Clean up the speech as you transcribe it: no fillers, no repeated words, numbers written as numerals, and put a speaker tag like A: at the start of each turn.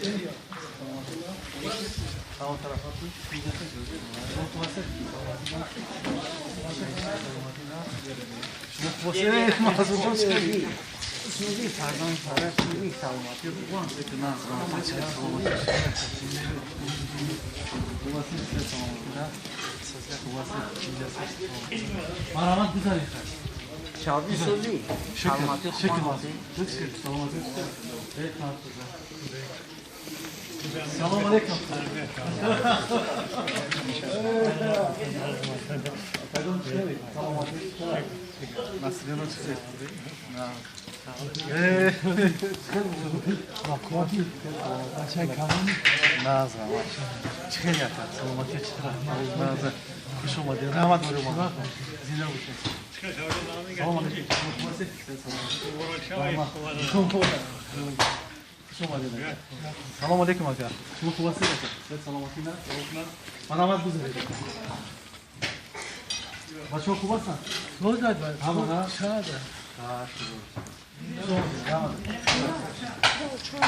A: تمام طرفات سوزی فرزند طرف سوزی سلامتی بگوان نه سلامتی مرامت بذارید
B: شادی سوزی سلامتی خوبان
A: سلام علیکم مسئله رو چیزی نه
B: باکواتی بچه کمان
A: نه زمان چه نیتر سلامتی چطور نه خوش اومدید رحمت بارو ما زنده باشید سلام علیکم سلام علیکم آقا شما خوب هستید سلامتی نه سلامت بذارید بچه‌ها خوب هستن
B: روز داد
A: همه
B: شاید
C: چون